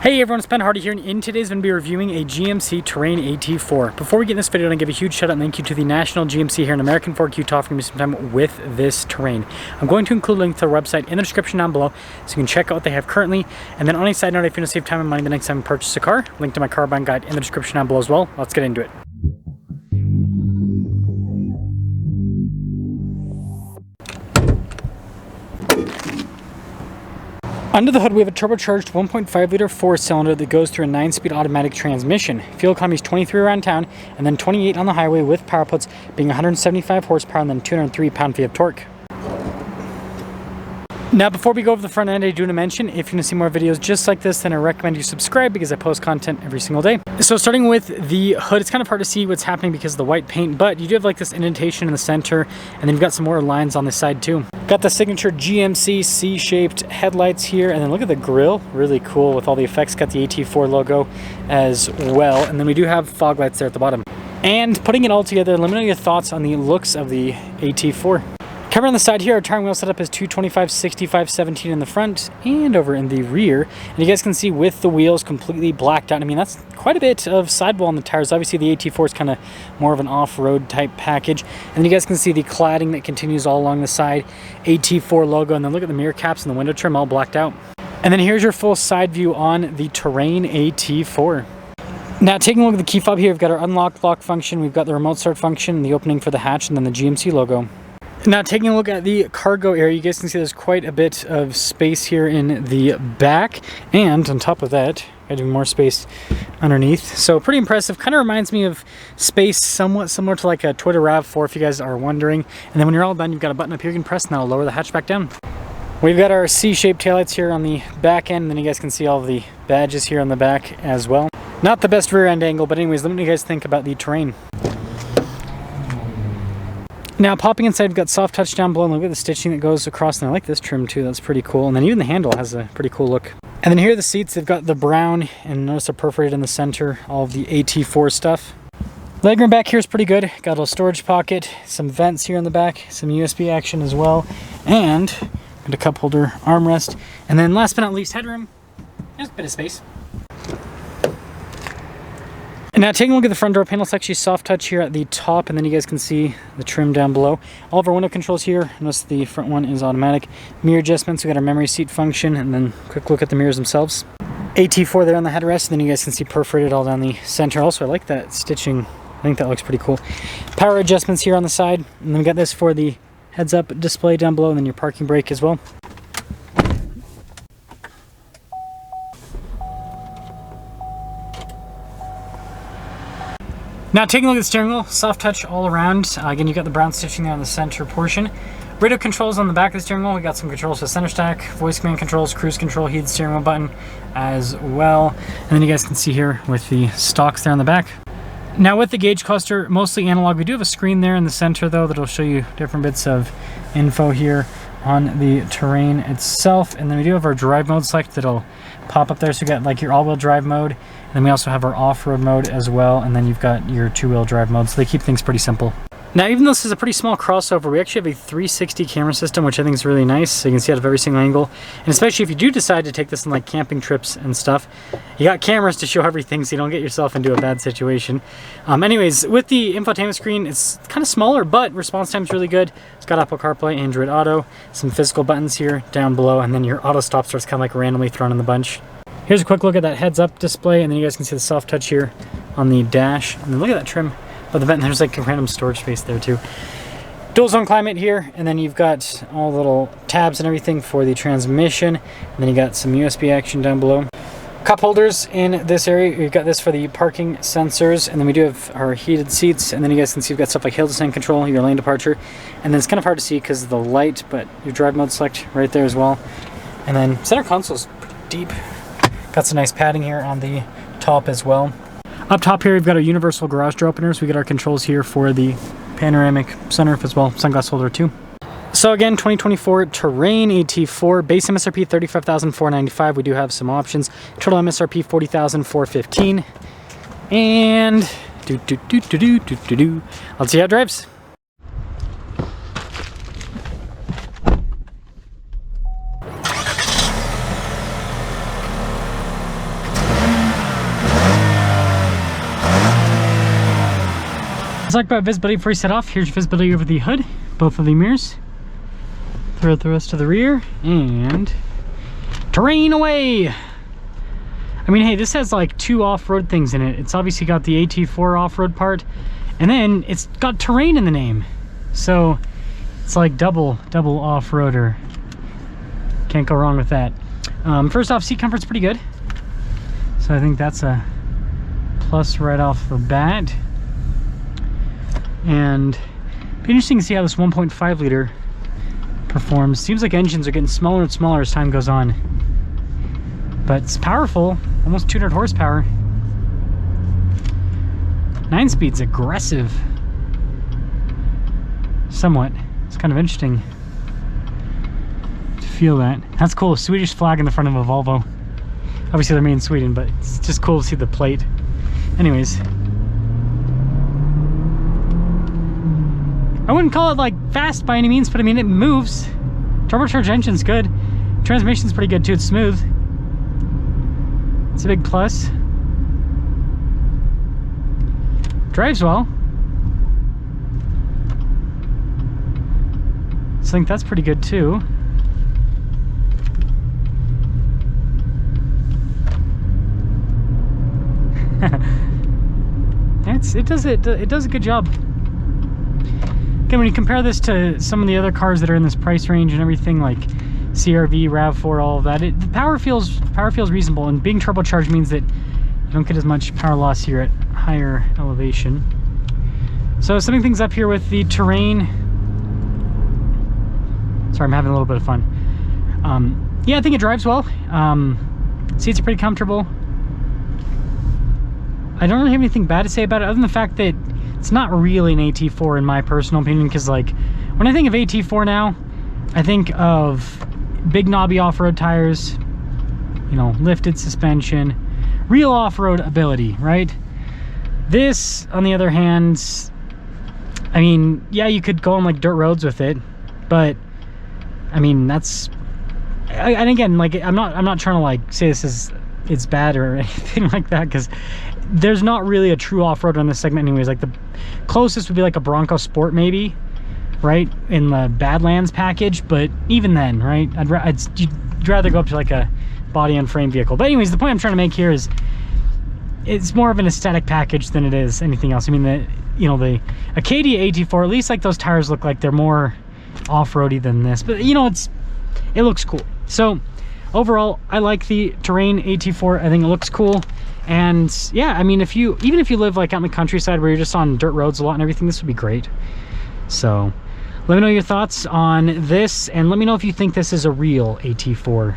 Hey everyone, it's Ben Hardy here, and in today's going to be reviewing a GMC Terrain AT4. Before we get in this video, I'm going to give a huge shout out and thank you to the National GMC here in American Fork, Utah for giving me some time with this Terrain. I'm going to include a link to the website in the description down below so you can check out what they have currently. And then on a side note, if you want to save time and money the next time you purchase a car, link to my car buying guide in the description down below as well. Let's get into it. Under the hood, we have a turbocharged 1.5-liter four-cylinder that goes through a 9-speed automatic transmission. Fuel economy is 23 around town, and then 28 on the highway, with power outputs being 175 horsepower and then 203 pound-feet of torque. Now, before we go over the front end, I do want to mention, if you want to see more videos just like this, then I recommend you subscribe because I post content every single day. So starting with the hood, it's kind of hard to see what's happening because of the white paint, but you do have like this indentation in the center, and then you've got some more lines on the side too. Got the signature GMC C-shaped headlights here, and then look at the grille, really cool with all the effects. Got the AT4 logo as well, and then we do have fog lights there at the bottom. And putting it all together, let me know your thoughts on the looks of the AT4. Cover on the side here, our tire and wheel setup is 225, 65, 17 in the front and over in the rear. And you guys can see with the wheels completely blacked out, I mean, that's quite a bit of sidewall on the tires. Obviously, the AT4 is kind of more of an off-road type package. And then you guys can see the cladding that continues all along the side, AT4 logo, and then look at the mirror caps and the window trim all blacked out. And then here's your full side view on the Terrain AT4. Now, taking a look at the key fob here, we've got our unlock lock function, we've got the remote start function, the opening for the hatch, and then the GMC logo. Now, taking a look at the cargo area, you guys can see there's quite a bit of space here in the back, and on top of that, got even more space underneath. So pretty impressive. Kind of reminds me of space somewhat similar to like a Toyota RAV4, if you guys are wondering. And then when you're all done, you've got a button up here you can press, and that'll lower the hatch back down. We've got our C-shaped taillights here on the back end, and then you guys can see all of the badges here on the back as well. Not the best rear end angle, but anyways, let me know what you guys think about the Terrain. Now, popping inside, we've got soft touch down below, and look at the stitching that goes across, and I like this trim too, that's pretty cool. And then even the handle has a pretty cool look. And then here are the seats, they've got the brown, and notice they're perforated in the center, all of the AT4 stuff. Legroom back here is pretty good, got a little storage pocket, some vents here in the back, some USB action as well, and got a cup holder armrest. And then last but not least, headroom, there's a bit of space. And now taking a look at the front door panel, it's actually soft touch here at the top, and then you guys can see the trim down below. All of our window controls here, notice the front one is automatic. Mirror adjustments, we got our memory seat function, and then quick look at the mirrors themselves. AT4 there on the headrest, and then you guys can see perforated all down the center. Also, I like that stitching, I think that looks pretty cool. Power adjustments here on the side, and then we got this for the heads-up display down below, and then your parking brake as well. Now, taking a look at the steering wheel, soft touch all around. Again, you've got the brown stitching there on the center portion. Radio controls on the back of the steering wheel. We got some controls for center stack, voice command controls, cruise control, heated steering wheel button as well. And then you guys can see here with the stalks there on the back. Now, with the gauge cluster, mostly analog. We do have a screen there in the center, though, that'll show you different bits of info here on the Terrain itself. And then we do have our drive mode select that'll pop up there. So you got like your all-wheel drive mode. And then we also have our off-road mode as well, and then you've got your two-wheel drive mode, so they keep things pretty simple. Now, even though this is a pretty small crossover, we actually have a 360 camera system, which I think is really nice, so you can see out of every single angle. And especially if you do decide to take this on like camping trips and stuff, you got cameras to show everything so you don't get yourself into a bad situation. Anyways, with the infotainment screen, it's kind of smaller, but response time is really good. It's got Apple CarPlay, Android Auto, some physical buttons here down below, and then your auto stop start's kind of like randomly thrown in the bunch. Here's a quick look at that heads-up display, and then you guys can see the soft touch here on the dash. And then look at that trim of the vent, and there's like a random storage space there too. Dual zone climate here, and then you've got all the little tabs and everything for the transmission. And then you got some USB action down below. Cup holders in this area. We've got this for the parking sensors, and then we do have our heated seats. And then you guys can see we've got stuff like hill descent control, your lane departure. And then it's kind of hard to see because of the light, but your drive mode select right there as well. And then center console's pretty deep. Got some nice padding here on the top as well. Up top here, we've got our universal garage door openers. We got our controls here for the panoramic sunroof as well, sunglass holder too. So again, 2024 Terrain AT4, base MSRP $35,495. We do have some options. Total MSRP $40,415. And let's see how it drives. Let's talk about visibility before we set off. Here's visibility over the hood, both of the mirrors, throughout the rest of the rear, and terrain away. I mean, hey, this has like 2 off-road things in it. It's obviously got the AT4 off-road part, and then it's got terrain in the name. So it's like double off-roader. Can't go wrong with that. First off, seat comfort's pretty good. So I think that's a plus right off the bat. And it'd be interesting to see how this 1.5 liter performs. Seems like engines are getting smaller and smaller as time goes on. But it's powerful, almost 200 horsepower. 9-speed's aggressive. Somewhat. It's kind of interesting to feel that. That's cool, Swedish flag in the front of a Volvo. Obviously they're made in Sweden, but it's just cool to see the plate. Anyways. I wouldn't call it like fast by any means, but I mean it moves. Turbocharged engine's good. Transmission's pretty good too, it's smooth. It's a big plus. Drives well. So I think that's pretty good too. It does a good job. Again, when you compare this to some of the other cars that are in this price range and everything, like CR-V, RAV4, all of that, the power feels reasonable, and being turbocharged means that you don't get as much power loss here at higher elevation. So summing things up here with the terrain. Sorry, I'm having a little bit of fun. Yeah, I think it drives well. Seats are pretty comfortable. I don't really have anything bad to say about it, other than the fact that it's not really an AT4 in my personal opinion, because like when I think of AT4 now, I think of big knobby off-road tires, you know, lifted suspension, real off-road ability, right? This, on the other hand, I mean, yeah, you could go on like dirt roads with it, but I mean, that's, and again, like I'm not trying to like say it's bad or anything like that, because there's not really a true off-road on this segment anyways. Like the closest would be like a Bronco Sport maybe, right, in the Badlands package, but even then, right, you'd rather go up to like a body on frame vehicle. But anyways, the point I'm trying to make here is it's more of an aesthetic package than it is anything else. I mean, the Acadia AT4, at least like those tires look like they're more off-roady than this, but you know, it looks cool. So overall, I like the Terrain AT4. I think it looks cool. And yeah, I mean, even if you live like out in the countryside where you're just on dirt roads a lot and everything, this would be great. So let me know your thoughts on this, and let me know if you think this is a real AT4.